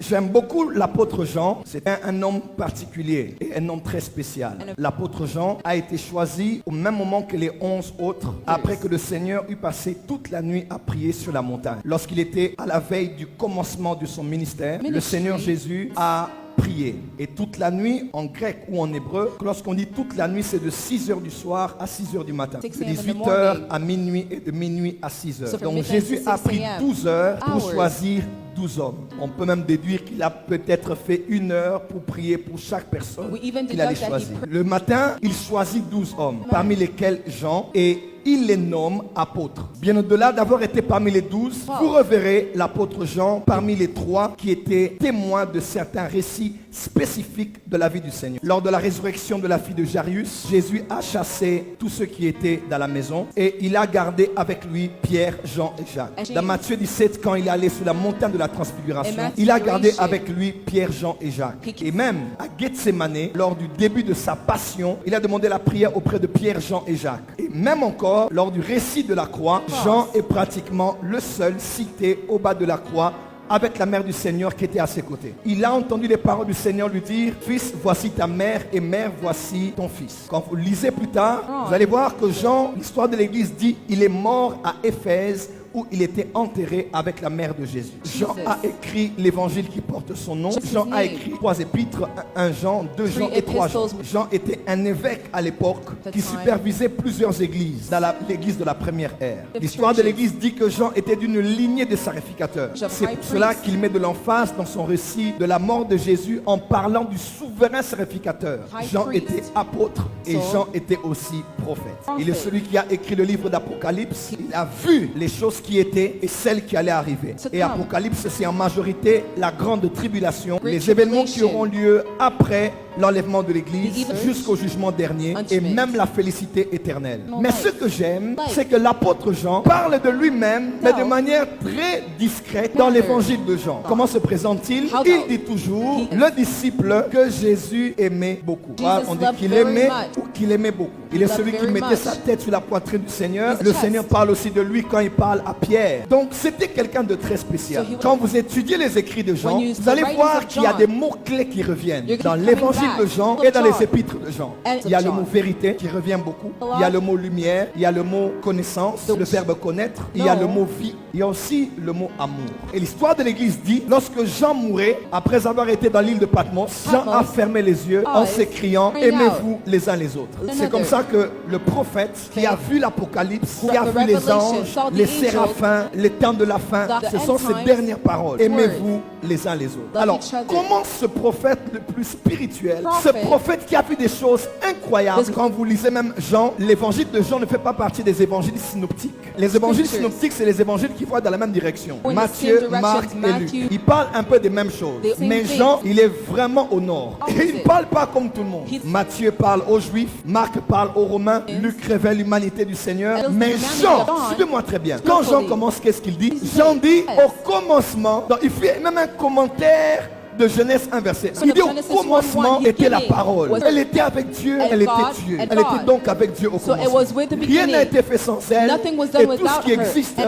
J'aime beaucoup l'apôtre Jean. C'est un homme particulier et un homme très spécial. L'apôtre Jean a été choisi au même moment que les 11 autres, après que le Seigneur eut passé toute la nuit à prier sur la montagne. Lorsqu'il était à la veille du commencement de son ministère, le Seigneur Jésus a prié. Et toute la nuit, en grec ou en hébreu, lorsqu'on dit toute la nuit, c'est de 6h du soir à 6h du matin. De 18h à minuit et de minuit à 6h. Donc Jésus a pris 12 heures pour choisir 12 hommes. On peut même déduire qu'il a peut-être fait 1 heure pour prier pour chaque personne qu'il allait choisir. Le matin, il choisit 12 hommes, parmi lesquels Jean, et il les nomme apôtres. Bien au-delà d'avoir été parmi les 12, vous reverrez l'apôtre Jean parmi les 3 qui étaient témoins de certains récits spécifiques de la vie du Seigneur. Lors de la résurrection de la fille de Jairus, Jésus a chassé tous ceux qui étaient dans la maison et il a gardé avec lui Pierre, Jean et Jacques. Dans Matthieu 17, quand il est allé sur la montagne de la transfiguration, il a gardé avec lui Pierre, Jean et Jacques. Et même à Gethsémani, lors du début de sa passion, il a demandé la prière auprès de Pierre, Jean et Jacques. Et même encore, lors du récit de la croix, Jean est pratiquement le seul cité au bas de la croix avec la mère du Seigneur qui était à ses côtés. Il a entendu les paroles du Seigneur lui dire: fils, voici ta mère, et mère, voici ton fils. Quand vous lisez plus tard, vous allez voir que Jean, l'histoire de l'église dit, il est mort à Éphèse, où il était enterré avec la mère de Jésus. Jean a écrit l'évangile qui porte son nom. Jean a écrit 3 épîtres, 1 Jean, 2 Jean et 3 Jean. Jean était un évêque à l'époque qui supervisait plusieurs églises dans l'église de la première ère. L'histoire de l'église dit que Jean était d'une lignée de sacrificateurs. C'est pour cela qu'il met de l'emphase dans son récit de la mort de Jésus en parlant du souverain sacrificateur. Jean était apôtre et Jean était aussi prophète. Il est celui qui a écrit le livre d'Apocalypse. Il a vu les choses qui étaient et celles qui allaient arriver. Et Apocalypse, c'est en majorité la grande tribulation, les événements qui auront lieu après l'enlèvement de l'église jusqu'au jugement dernier et même la félicité éternelle. Mais ce que j'aime, c'est que l'apôtre Jean parle de lui-même, mais de manière très discrète dans l'évangile de Jean. Comment se présente-t-il? Il dit toujours le disciple que Jésus aimait beaucoup. On dit qu'il aimait ou qu'il aimait beaucoup. Il est celui qui mettait sa tête sur la poitrine du Seigneur. Le Seigneur parle aussi de lui quand il parle à Pierre. Donc c'était quelqu'un de très spécial. Quand vous étudiez les écrits de Jean, vous allez voir qu'il y a des mots-clés qui reviennent dans l'évangile de Jean et dans les épîtres de Jean. Il y a le mot vérité qui revient beaucoup. Il y a le mot lumière. Il y a le mot connaissance, le verbe connaître. Il y a le mot vie. Il y a aussi le mot amour. Et l'histoire de l'église dit, lorsque Jean mourait, après avoir été dans l'île de Patmos, Jean a fermé les yeux en s'écriant: aimez-vous les uns les autres. C'est comme ça que le prophète qui a vu l'Apocalypse, qui a vu les anges, les séraphins, les temps de la fin, ce sont ses dernières paroles. Aimez-vous les uns les autres. Alors, comment ce prophète le plus spirituel, ce prophète qui a vu des choses incroyables, quand vous lisez même Jean, l'évangile de Jean ne fait pas partie des évangiles synoptiques. Les évangiles synoptiques, c'est les évangiles qui vont dans la même direction. Matthieu, Marc et Luc. Ils parlent un peu des mêmes choses. Mais Jean, il est vraiment au nord. Et il ne parle pas comme tout le monde. Matthieu parle aux Juifs, Marc parle aux Romains, Luc révèle l'humanité du Seigneur. Mais Jean, suivez-moi très bien. Quand Jean commence, qu'est-ce qu'il dit? Jean dit au commencement, donc il fait même un commentaire de Genèse inversée. Il dit au commencement était la parole. Elle était avec Dieu, elle était Dieu. Elle était donc avec Dieu au commencement. Rien n'a été fait sans elle. Et tout ce qui existe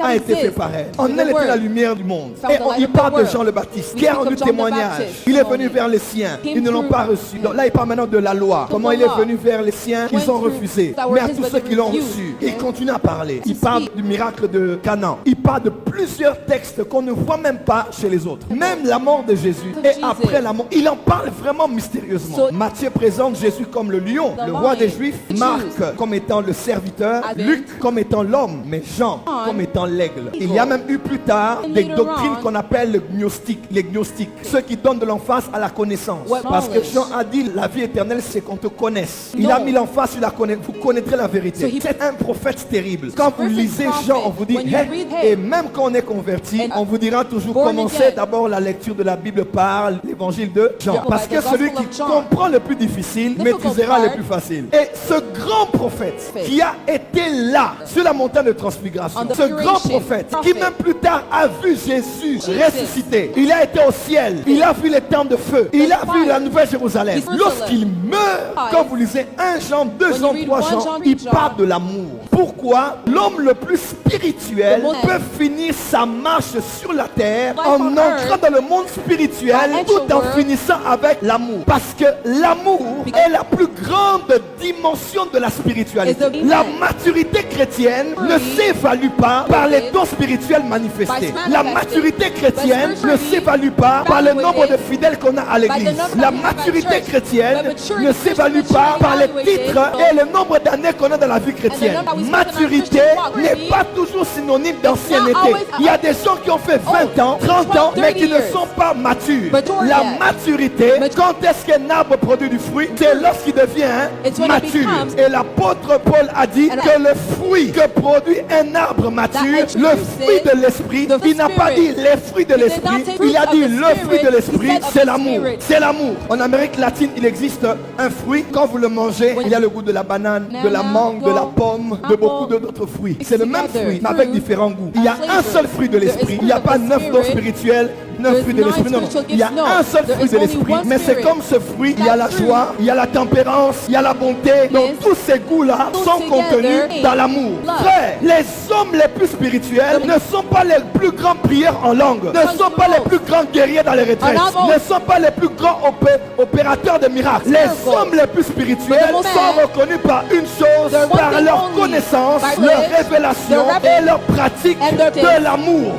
a été fait par elle. En elle était la lumière du monde. Et il parle de Jean le Baptiste qui a rendu témoignage. Il est venu vers les siens. Ils ne l'ont pas reçu. Donc là, il parle maintenant de la loi. Comment il est venu vers les siens, ils ont refusé. Mais à tous ceux qui l'ont reçu, il continue à parler. Il parle du miracle de Canaan. Il parle de plusieurs textes qu'on ne voit même pas chez les autres. Même la mort de Jésus. Et après la mort, il en parle vraiment mystérieusement. Matthieu présente Jésus comme le lion, le roi des Juifs. Marc comme étant le serviteur. Luc comme étant l'homme. Mais Jean comme étant l'aigle. Il y a même eu plus tard des doctrines qu'on appelle les gnostiques. Ceux qui donnent de l'emphase à la connaissance. Parce que Jean a dit la vie éternelle, c'est qu'on te connaisse. Il a mis l'emphase sur la connaissance. Vous connaîtrez la vérité. C'est un prophète terrible. Quand vous lisez Jean, on vous dit, et même quand on est converti, on vous dira toujours commencez d'abord la lecture de la Bible par l'évangile de Jean. Parce que celui qui comprend le plus difficile maîtrisera le plus facile. Et ce grand prophète qui a été là sur la montagne de transfiguration, ce grand prophète qui même plus tard a vu Jésus ressuscité, il a été au ciel, il a vu les temps de feu, il a vu la nouvelle Jérusalem. Lorsqu'il meurt, quand vous lisez 1 Jean, 2 Jean, 3 Jean, il parle de l'amour. pourquoi l'homme le plus spirituel peut finir sa marche sur la terre en entrant dans le monde spirituel tout en finissant avec l'amour. Parce que l'amour est la plus grande dimension de la spiritualité. La maturité chrétienne ne s'évalue pas par les dons spirituels manifestés. La maturité chrétienne ne s'évalue pas par le nombre de fidèles qu'on a à l'église. La maturité chrétienne ne s'évalue pas par les titres et le nombre d'années qu'on a dans la vie chrétienne. Maturité n'est pas toujours synonyme d'ancienneté. Il y a des gens qui ont fait 20 ans, 30 ans, mais qui ne sont pas matures. La maturité, quand est-ce qu'un arbre produit du fruit? C'est lorsqu'il devient mature. Et l'apôtre Paul a dit que le fruit que produit un arbre mature, le fruit de l'esprit, il n'a pas dit les fruits de l'esprit, il a dit le fruit de l'esprit, c'est l'amour. C'est l'amour. En Amérique latine, il existe un fruit, quand vous le mangez, il y a le goût de la banane, de la mangue, de la pomme, de beaucoup d'autres fruits. C'est le même fruit, mais avec différents goûts. Il y a un seul fruit de l'esprit. Il n'y a pas 9 dons spirituels, 9 fruits de l'esprit. Non, non. Il y a un seul fruit de l'esprit. Mais c'est comme ce fruit, il y a la joie, il y a la tempérance, il y a la bonté. Donc tous ces goûts-là sont contenus dans l'amour. Frère, les hommes les plus spirituels ne sont pas les plus grands prieurs en langue, ne sont pas les plus grands guerriers dans les retraites, ne sont pas les plus grands opérateurs de miracles. Les hommes les plus spirituels sont reconnus par une chose, par leur connaissance, leur révélation et leur pratique de l'amour.